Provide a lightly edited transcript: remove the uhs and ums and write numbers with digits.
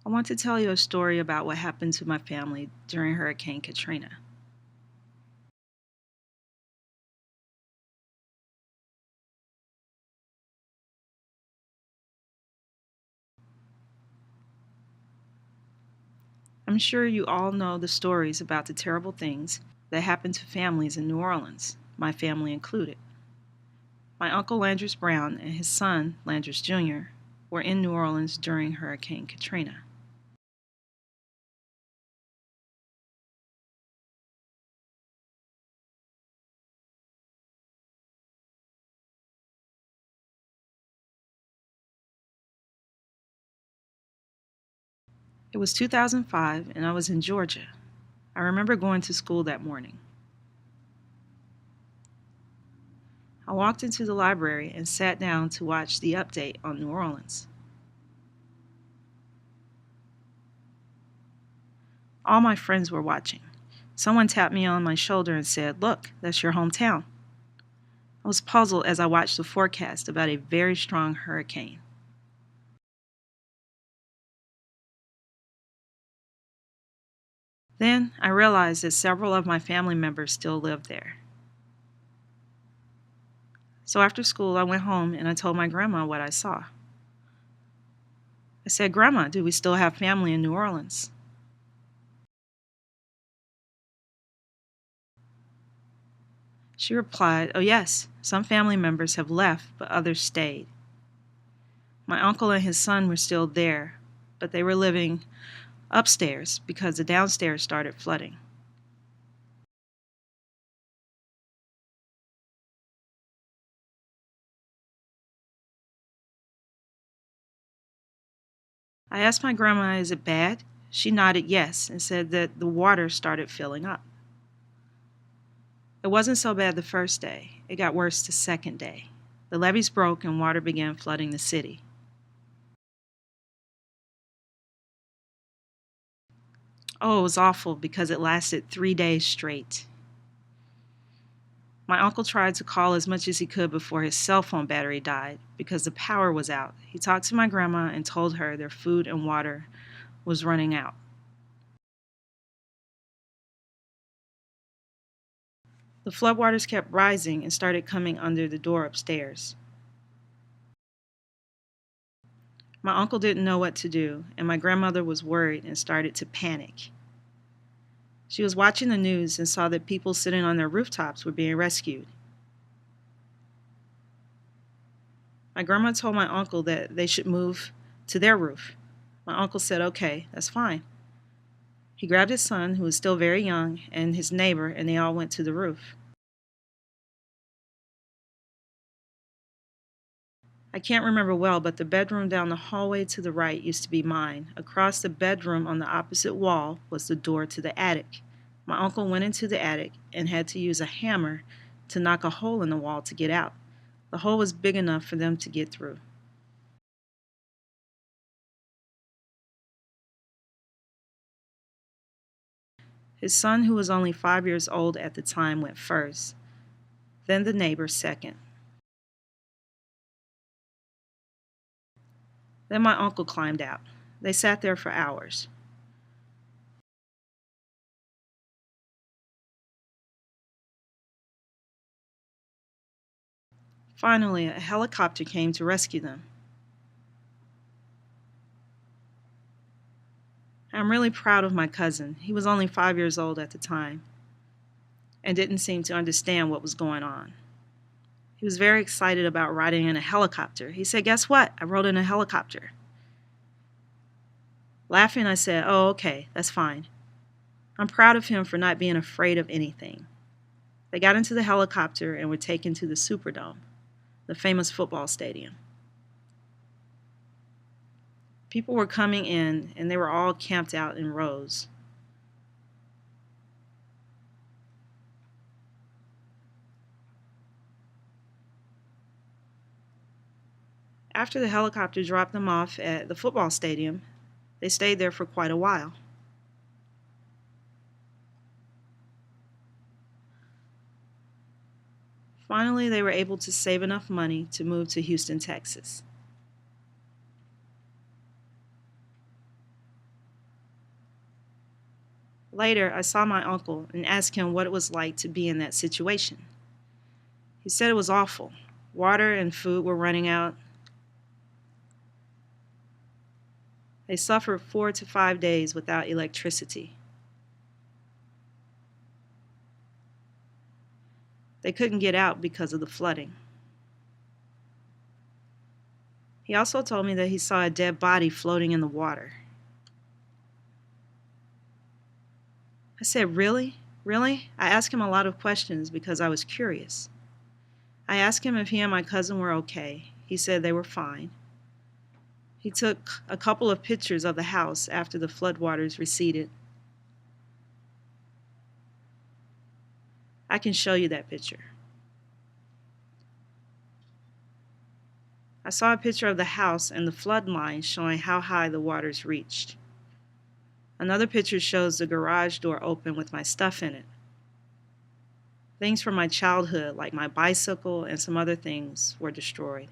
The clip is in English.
I want to tell you a story about what happened to my family during Hurricane Katrina. I'm sure you all know the stories about the terrible things that happened to families in New Orleans, my family included. My uncle Landris Brown and his son, Landris Jr., were in New Orleans during Hurricane Katrina. It was 2005 and I was in Georgia. I remember going to school that morning. I walked into the library and sat down to watch the update on New Orleans. All my friends were watching. Someone tapped me on my shoulder and said, "Look, that's your hometown." I was puzzled as I watched the forecast about a very strong hurricane. Then I realized that several of my family members still lived there. So after school, I went home and I told my grandma what I saw. I said, "Grandma, do we still have family in New Orleans?" She replied, "Oh, yes, some family members have left, but others stayed." My uncle and his son were still there, but they were living upstairs because the downstairs started flooding. I asked my grandma, "Is it bad?" She nodded yes and said that the water started filling up. It wasn't so bad the first day. It got worse the second day. The levees broke and water began flooding the city. Oh, it was awful because it lasted 3 days straight. My uncle tried to call as much as he could before his cell phone battery died because the power was out. He talked to my grandma and told her their food and water was running out. The floodwaters kept rising and started coming under the door upstairs. My uncle didn't know what to do, and my grandmother was worried and started to panic. She was watching the news and saw that people sitting on their rooftops were being rescued. My grandma told my uncle that they should move to their roof. My uncle said, "Okay, that's fine." He grabbed his son, who was still very young, and his neighbor, and they all went to the roof. I can't remember well, but the bedroom down the hallway to the right used to be mine. Across the bedroom on the opposite wall was the door to the attic. My uncle went into the attic and had to use a hammer to knock a hole in the wall to get out. The hole was big enough for them to get through. His son, who was only 5 years old at the time, went first, then the neighbor second. Then my uncle climbed out. They sat there for hours. Finally, a helicopter came to rescue them. I'm really proud of my cousin. He was only 5 years old at the time and didn't seem to understand what was going on. He was very excited about riding in a helicopter. He said, "Guess what? I rode in a helicopter." Laughing, I said, "Oh, okay, that's fine." I'm proud of him for not being afraid of anything. They got into the helicopter and were taken to the Superdome, the famous football stadium. People were coming in, and they were all camped out in rows. After the helicopter dropped them off at the football stadium, they stayed there for quite a while. Finally, they were able to save enough money to move to Houston, Texas. Later, I saw my uncle and asked him what it was like to be in that situation. He said it was awful. Water and food were running out. They suffered 4 to 5 days without electricity. They couldn't get out because of the flooding. He also told me that he saw a dead body floating in the water. I said, "Really? Really?" I asked him a lot of questions because I was curious. I asked him if he and my cousin were okay. He said they were fine. He took a couple of pictures of the house after the floodwaters receded. I can show you that picture. I saw a picture of the house and the flood line showing how high the waters reached. Another picture shows the garage door open with my stuff in it. Things from my childhood, like my bicycle and some other things, were destroyed.